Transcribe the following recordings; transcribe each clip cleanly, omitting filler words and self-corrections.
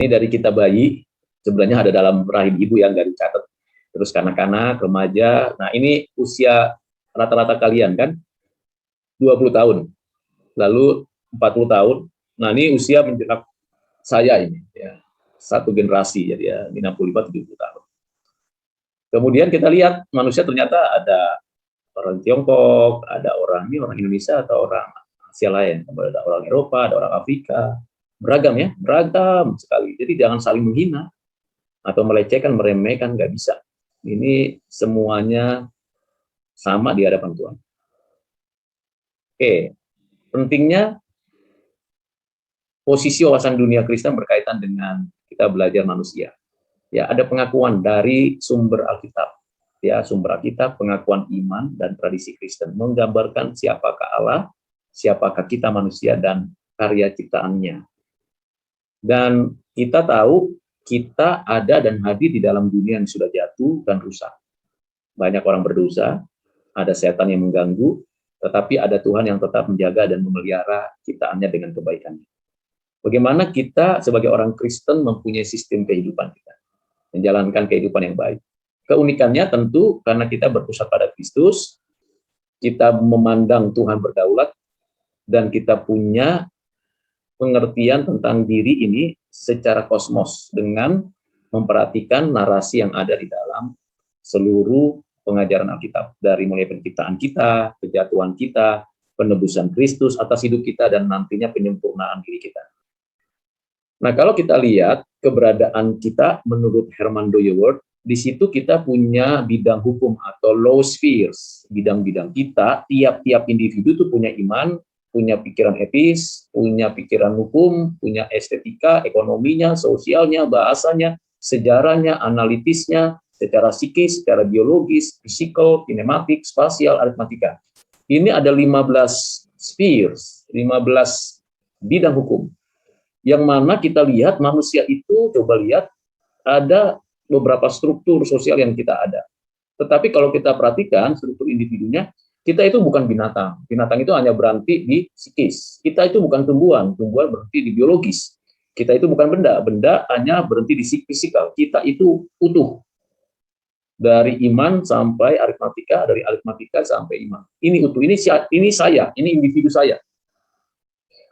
Ini dari kita bayi, sebenarnya ada dalam rahim ibu yang nggak dicatat. Terus kanak-kanak, remaja. Nah, ini usia rata-rata kalian kan 20 tahun. Lalu 40 tahun. Nah, ini usia menjelang saya ini ya. Satu generasi jadi ya 65-70 tahun. Kemudian kita lihat manusia ternyata ada orang Tiongkok, ada orang Indonesia atau orang Asia lain, ada orang Eropa, ada orang Afrika, beragam ya, beragam sekali. Jadi jangan saling menghina atau melecehkan, meremehkan, nggak bisa. Ini semuanya sama di hadapan Tuhan. Oke, pentingnya posisi wawasan dunia Kristen berkaitan dengan kita belajar manusia. Ya, ada pengakuan dari sumber Alkitab. Ya, sumber Alkitab, pengakuan iman dan tradisi Kristen menggambarkan siapakah Allah, siapakah kita manusia dan karya ciptaannya. Dan kita tahu kita ada dan hadir di dalam dunia yang sudah jatuh dan rusak. Banyak orang berdosa, ada setan yang mengganggu, tetapi ada Tuhan yang tetap menjaga dan memelihara ciptaannya dengan kebaikannya. Bagaimana kita sebagai orang Kristen mempunyai sistem kehidupan kita, menjalankan kehidupan yang baik. Keunikannya tentu karena kita berpusat pada Kristus, kita memandang Tuhan berdaulat, dan kita punya pengertian tentang diri ini secara kosmos dengan memperhatikan narasi yang ada di dalam seluruh pengajaran Alkitab, dari mulai penciptaan kita, kejatuhan kita, penebusan Kristus atas hidup kita, dan nantinya penyempurnaan diri kita. Nah, kalau kita lihat keberadaan kita menurut Herman Dooyeweerd, di situ kita punya bidang hukum atau law spheres. Bidang-bidang kita, tiap-tiap individu itu punya iman, punya pikiran etis, punya pikiran hukum, punya estetika, ekonominya, sosialnya, bahasanya, sejarahnya, analitisnya, secara psikis, secara biologis, fisikal, kinematik, spasial, aritmatika. Ini ada 15 spheres, 15 bidang hukum. Yang mana kita lihat manusia itu, coba lihat, ada beberapa struktur sosial yang kita ada. Tetapi kalau kita perhatikan struktur individunya, kita itu bukan binatang. Binatang itu hanya berhenti di psikis. Kita itu bukan tumbuhan. Tumbuhan berhenti di biologis. Kita itu bukan benda. Benda hanya berhenti di fisikal. Kita itu utuh. Dari iman sampai aritmatika, dari aritmatika sampai iman. Ini utuh. Ini saya. Ini individu saya.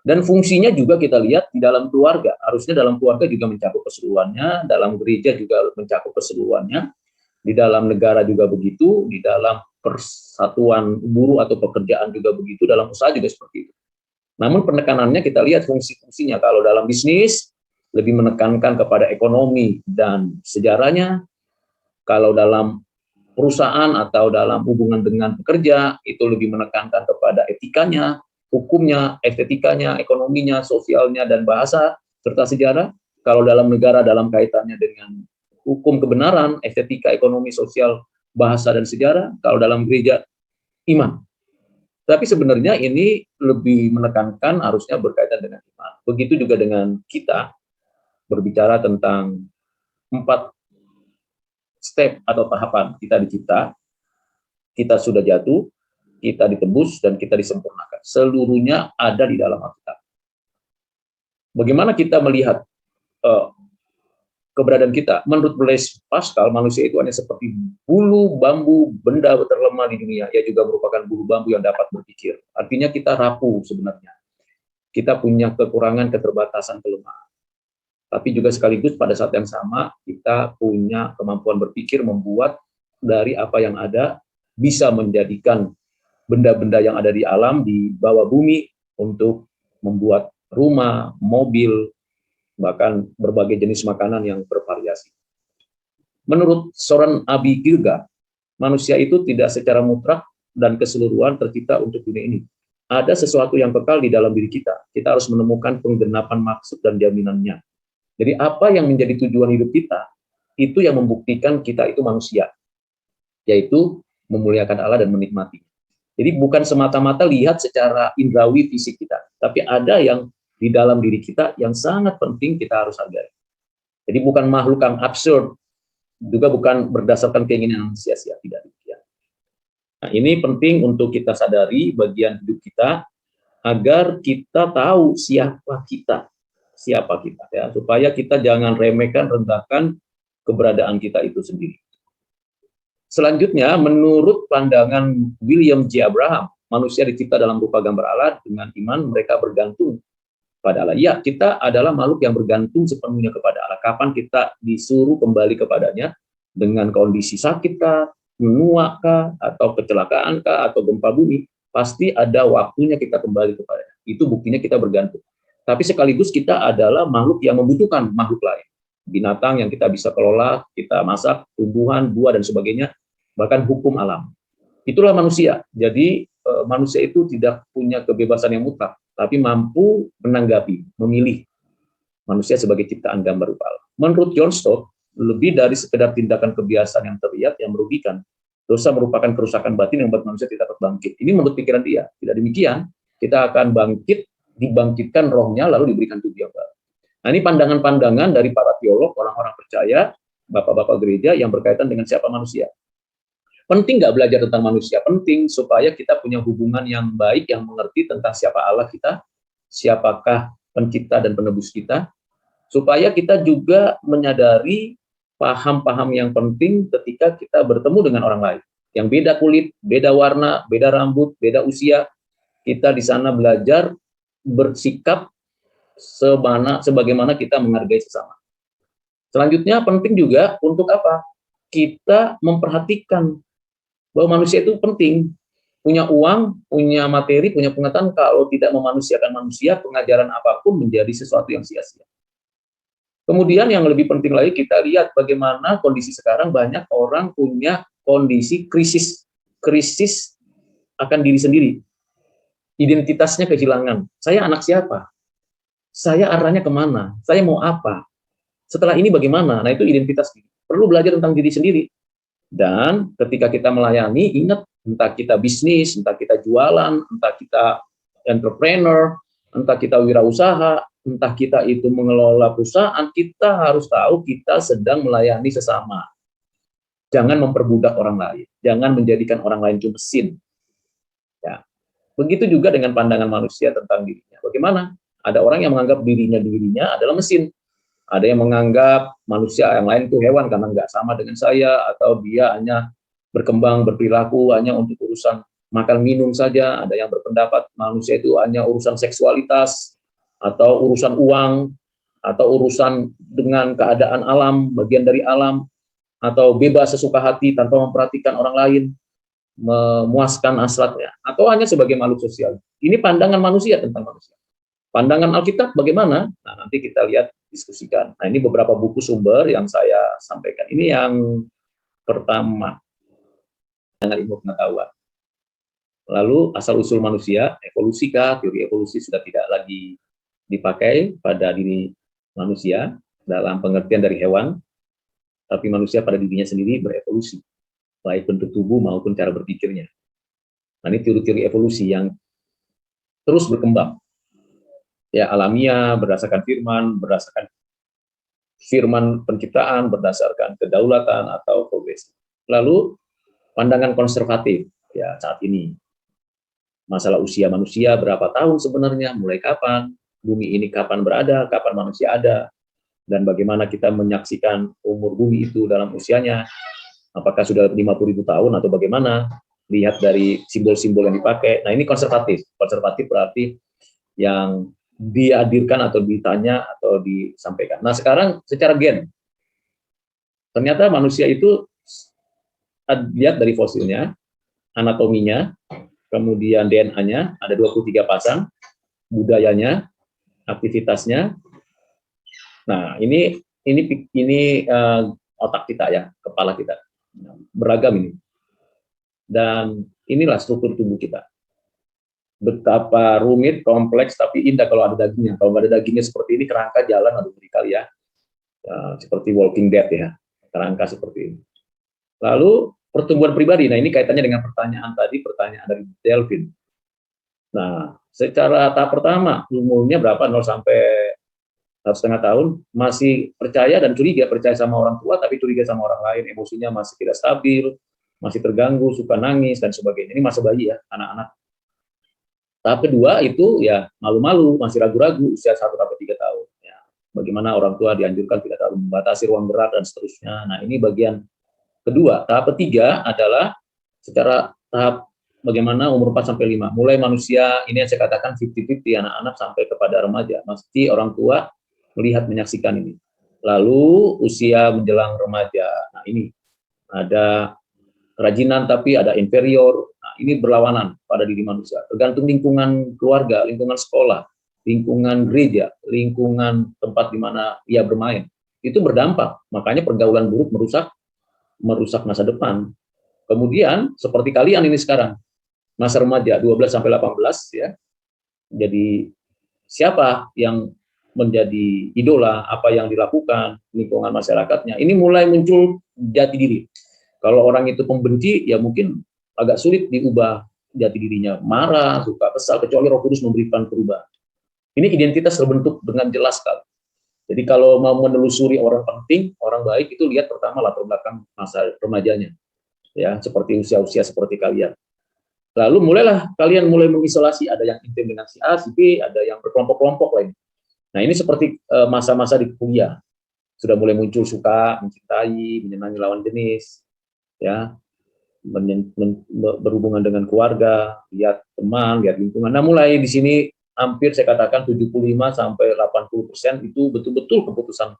Dan fungsinya juga kita lihat di dalam keluarga. Harusnya dalam keluarga juga mencakup keseluruhannya, dalam gereja juga mencakup keseluruhannya, di dalam negara juga begitu, di dalam persatuan buruh atau pekerjaan juga begitu, dalam usaha juga seperti itu. Namun penekanannya kita lihat fungsi-fungsinya. Kalau dalam bisnis, lebih menekankan kepada ekonomi dan sejarahnya. Kalau dalam perusahaan atau dalam hubungan dengan pekerja, itu lebih menekankan kepada etikanya, hukumnya, estetikanya, ekonominya, sosialnya, dan bahasa, serta sejarah. Kalau dalam negara, dalam kaitannya dengan hukum kebenaran, estetika, ekonomi, sosial, bahasa, dan sejarah. Kalau dalam gereja, iman. Tapi sebenarnya ini lebih menekankan harusnya berkaitan dengan iman. Begitu juga dengan kita, berbicara tentang 4 step atau tahapan kita dicipta, kita sudah jatuh, kita ditebus, dan kita disempurnakan. Seluruhnya ada di dalam Alkitab. Bagaimana kita melihat keberadaan kita? Menurut Blaise Pascal, manusia itu hanya seperti bulu bambu, benda terlemah di dunia. Ia juga merupakan bulu bambu yang dapat berpikir. Artinya kita rapuh sebenarnya. Kita punya kekurangan, keterbatasan, kelemahan. Tapi juga sekaligus pada saat yang sama, kita punya kemampuan berpikir, membuat dari apa yang ada, bisa menjadikan benda-benda yang ada di alam, di bawah bumi, untuk membuat rumah, mobil, bahkan berbagai jenis makanan yang bervariasi. Menurut Soren Abi Gilga, manusia itu tidak secara mutlak dan keseluruhan tercipta untuk dunia ini. Ada sesuatu yang kekal di dalam diri kita. Kita harus menemukan penggenapan maksud dan jaminannya. Jadi apa yang menjadi tujuan hidup kita, itu yang membuktikan kita itu manusia, yaitu memuliakan Allah dan menikmati. Jadi bukan semata-mata lihat secara indrawi fisik kita, tapi ada yang di dalam diri kita yang sangat penting kita harus hargai. Jadi bukan makhluk yang absurd, juga bukan berdasarkan keinginan sia-sia, tidak demikian. Nah, ini penting untuk kita sadari bagian hidup kita, agar kita tahu siapa kita. siapa kita, ya, supaya kita jangan remehkan, rendahkan keberadaan kita itu sendiri. Selanjutnya, menurut pandangan William J. Abraham, manusia dicipta dalam rupa gambar Allah, dengan iman mereka bergantung pada Allah. Ya, kita adalah makhluk yang bergantung sepenuhnya kepada Allah. Kapan kita disuruh kembali kepadanya, dengan kondisi sakit kah, menua kah, atau kecelakaan kah, atau gempa bumi, pasti ada waktunya kita kembali kepadanya. Itu buktinya kita bergantung. Tapi sekaligus kita adalah makhluk yang membutuhkan makhluk lain. Binatang yang kita bisa kelola, kita masak, tumbuhan, buah, dan sebagainya, bahkan hukum alam. Itulah manusia. Jadi manusia itu tidak punya kebebasan yang mutlak, tapi mampu menanggapi, memilih manusia sebagai ciptaan gambar rupa Allah. Menurut John Stott, lebih dari sekedar tindakan kebiasaan yang terlihat yang merugikan, dosa merupakan kerusakan batin yang membuat manusia tidak dapat bangkit. Ini menurut pikiran dia. Tidak demikian, kita akan bangkit, dibangkitkan rohnya, lalu diberikan tubuh yang baru. Nah, ini pandangan-pandangan dari para teolog, orang-orang percaya, bapak-bapak gereja yang berkaitan dengan siapa manusia. Penting nggak belajar tentang manusia? Penting, supaya kita punya hubungan yang baik, yang mengerti tentang siapa Allah kita, siapakah pencipta dan penebus kita, supaya kita juga menyadari paham-paham yang penting ketika kita bertemu dengan orang lain. Yang beda kulit, beda warna, beda rambut, beda usia, kita di sana belajar bersikap sebagaimana kita menghargai sesama. Selanjutnya penting juga untuk apa? Kita memperhatikan bahwa manusia itu penting, punya uang, punya materi, punya pengetahuan. Kalau tidak memanusiakan manusia, pengajaran apapun menjadi sesuatu yang sia-sia. Kemudian yang lebih penting lagi, kita lihat bagaimana kondisi sekarang, banyak orang punya kondisi krisis akan diri sendiri. Identitasnya kehilangan. Saya anak siapa? Saya arahnya kemana? Saya mau apa? Setelah ini bagaimana? Nah, itu identitas. Perlu belajar tentang diri sendiri. Dan ketika kita melayani, ingat, entah kita bisnis, entah kita jualan, entah kita entrepreneur, entah kita wirausaha, entah kita itu mengelola perusahaan, kita harus tahu kita sedang melayani sesama. Jangan memperbudak orang lain. Jangan menjadikan orang lain itu mesin. Ya. Begitu juga dengan pandangan manusia tentang dirinya. Bagaimana? Ada orang yang menganggap dirinya adalah mesin. Ada yang menganggap manusia yang lain itu hewan karena nggak sama dengan saya, atau dia hanya berkembang, berperilaku hanya untuk urusan makan minum saja. Ada yang berpendapat manusia itu hanya urusan seksualitas, atau urusan uang, atau urusan dengan keadaan alam, bagian dari alam, atau bebas sesuka hati tanpa memperhatikan orang lain, memuaskan hasratnya, atau hanya sebagai makhluk sosial. Ini pandangan manusia tentang manusia. Pandangan Alkitab bagaimana? Nah, nanti kita lihat, diskusikan. Nah, ini beberapa buku sumber yang saya sampaikan. Ini yang pertama, dengan ilmu pengetahuan. Lalu asal-usul manusia, evolusi kah? Teori evolusi sudah tidak lagi dipakai pada diri manusia dalam pengertian dari hewan, tapi manusia pada dirinya sendiri berevolusi, baik bentuk tubuh maupun cara berpikirnya. Nah, ini teori-teori evolusi yang terus berkembang. Ya, alamiah, berdasarkan firman penciptaan, berdasarkan kedaulatan atau progresi. Lalu pandangan konservatif, ya, saat ini masalah usia manusia berapa tahun sebenarnya, mulai kapan, bumi ini kapan berada, kapan manusia ada, dan bagaimana kita menyaksikan umur bumi itu dalam usianya, apakah sudah 50.000 tahun atau bagaimana, lihat dari simbol-simbol yang dipakai. Nah, ini konservatif berarti yang dihadirkan atau ditanya atau disampaikan. Nah, sekarang secara gen, ternyata manusia itu lihat dari fosilnya, anatominya, kemudian DNA-nya, ada 23 pasang, budayanya, aktivitasnya. Nah, ini otak kita ya, kepala kita. Beragam ini. Dan inilah struktur tubuh kita. Betapa rumit, kompleks, tapi indah kalau ada dagingnya. Kalau nggak ada dagingnya seperti ini, kerangka jalan, aduh kali ya. Seperti Walking Dead ya, kerangka seperti ini. Lalu pertumbuhan pribadi. Nah, ini kaitannya dengan pertanyaan dari Delvin. Nah, secara tahap pertama, umurnya berapa? 0 sampai 1,5 tahun, masih percaya dan curiga, percaya sama orang tua, tapi curiga sama orang lain, emosinya masih tidak stabil, masih terganggu, suka nangis, dan sebagainya. Ini masa bayi ya, anak-anak. Tahap kedua itu ya malu-malu, masih ragu-ragu, usia 1 sampai 3 tahun. Ya. bagaimana orang tua dianjurkan tidak terlalu membatasi ruang gerak dan seterusnya. Nah, ini bagian kedua. Tahap ketiga adalah secara tahap bagaimana umur 4 sampai 5. Mulai manusia, ini yang saya katakan 50-50 anak-anak sampai kepada remaja. Mesti orang tua melihat menyaksikan ini. Lalu usia menjelang remaja. Nah, ini ada kerajinan tapi ada inferior. Nah, ini berlawanan pada diri manusia. Tergantung lingkungan keluarga, lingkungan sekolah, lingkungan gereja, lingkungan tempat di mana ia bermain. Itu berdampak. Makanya pergaulan buruk merusak masa depan. Kemudian seperti kalian ini sekarang, masa remaja 12 sampai 18 ya. Jadi siapa yang menjadi idola, apa yang dilakukan, lingkungan masyarakatnya. Ini mulai muncul jati diri. Kalau orang itu pembenci, ya mungkin agak sulit diubah jati dirinya. Marah, suka, kesal, kecuali Roh Kudus memberikan perubahan. Ini identitas terbentuk dengan jelas sekali. Jadi kalau mau menelusuri orang penting, orang baik, itu lihat pertama latar belakang masa remajanya. Ya, seperti usia-usia seperti kalian. Lalu mulailah kalian mulai mengisolasi, ada yang intim dengan si A, si B, ada yang berkelompok-kelompok lain. Nah, ini seperti masa-masa di kuliah. Sudah mulai muncul suka, mencintai, menyenangi lawan jenis, ya, berhubungan dengan keluarga, lihat teman, lihat lingkungan. Nah, mulai di sini hampir saya katakan 75 sampai 80% itu betul-betul keputusan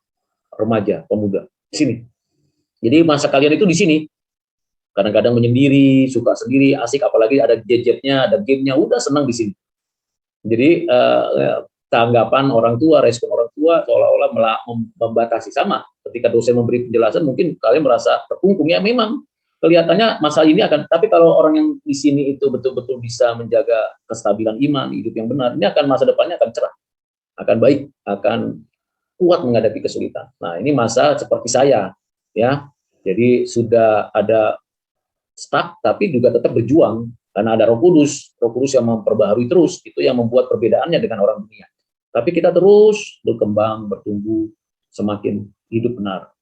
remaja, pemuda di sini. Jadi masa kalian itu di sini. Kadang-kadang menyendiri, suka sendiri, asik, apalagi ada gadgetnya, ada gamenya, udah senang di sini. Jadi tanggapan orang tua, respon orang tua seolah-olah membatasi. Sama ketika dosen memberi penjelasan, mungkin kalian merasa terkungkung. Ya memang kelihatannya masalah ini akan, tapi kalau orang yang di sini itu betul-betul bisa menjaga kestabilan iman, hidup yang benar, ini akan masa depannya akan cerah, akan baik, akan kuat menghadapi kesulitan. Nah, ini masa seperti saya, ya. Jadi sudah ada stuck, tapi juga tetap berjuang karena ada Roh Kudus yang memperbaharui terus, itu yang membuat perbedaannya dengan orang dunia. Tapi kita terus berkembang, bertumbuh, semakin hidup benar.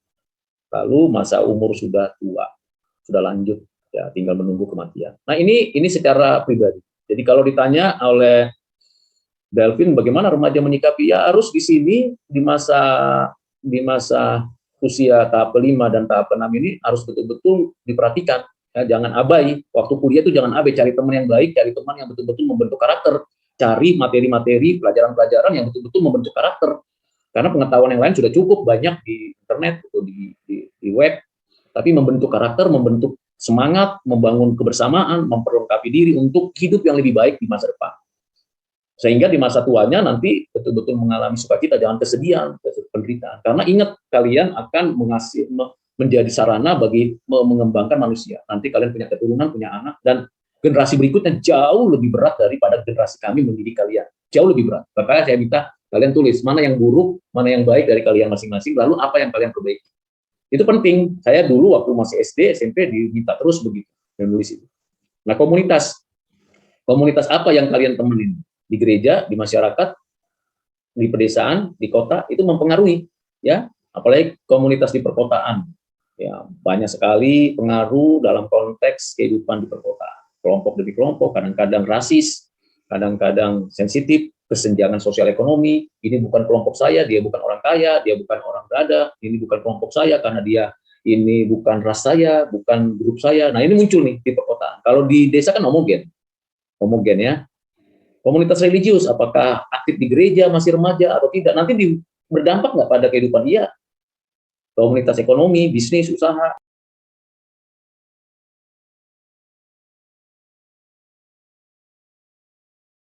Lalu masa umur sudah tua, sudah lanjut, ya tinggal menunggu kematian. Nah, ini secara pribadi. Jadi kalau ditanya oleh Delvin bagaimana remaja menyikapi, ya harus di sini di masa usia tahap kelima dan tahap keenam ini harus betul-betul diperhatikan. Ya, jangan abai, waktu kuliah itu jangan abai, cari teman yang baik, cari teman yang betul-betul membentuk karakter, cari materi-materi, pelajaran-pelajaran yang betul-betul membentuk karakter. Karena pengetahuan yang lain sudah cukup banyak di internet, atau di web, tapi membentuk karakter, membentuk semangat, membangun kebersamaan, memperlengkapi diri untuk hidup yang lebih baik di masa depan. Sehingga di masa tuanya nanti betul-betul mengalami sukacita, jangan kesedihan, penderitaan. Karena ingat, kalian akan menjadi sarana bagi mengembangkan manusia. Nanti kalian punya keturunan, punya anak, dan generasi berikutnya jauh lebih berat daripada generasi kami mendidik kalian. Jauh lebih berat. Makanya saya minta kalian tulis mana yang buruk, mana yang baik dari kalian masing-masing, lalu apa yang kalian perbaiki. Itu penting. Saya dulu waktu masih SD, SMP diminta terus begitu, menulis itu. Nah, komunitas apa yang kalian temenin? Di gereja, di masyarakat, di pedesaan, di kota, itu mempengaruhi, ya. Apalagi komunitas di perkotaan. Ya, banyak sekali pengaruh dalam konteks kehidupan di perkotaan. Kelompok demi kelompok, kadang-kadang rasis, kadang-kadang sensitif, kesenjangan sosial ekonomi. Ini bukan kelompok saya, dia bukan orang kaya, dia bukan orang berada, ini bukan kelompok saya karena dia ini bukan ras saya, bukan grup saya. Nah, ini muncul nih di perkotaan. Kalau di desa kan homogen ya. Komunitas religius, apakah aktif di gereja, masih remaja atau tidak, nanti berdampak nggak pada kehidupan dia. Komunitas ekonomi, bisnis, usaha,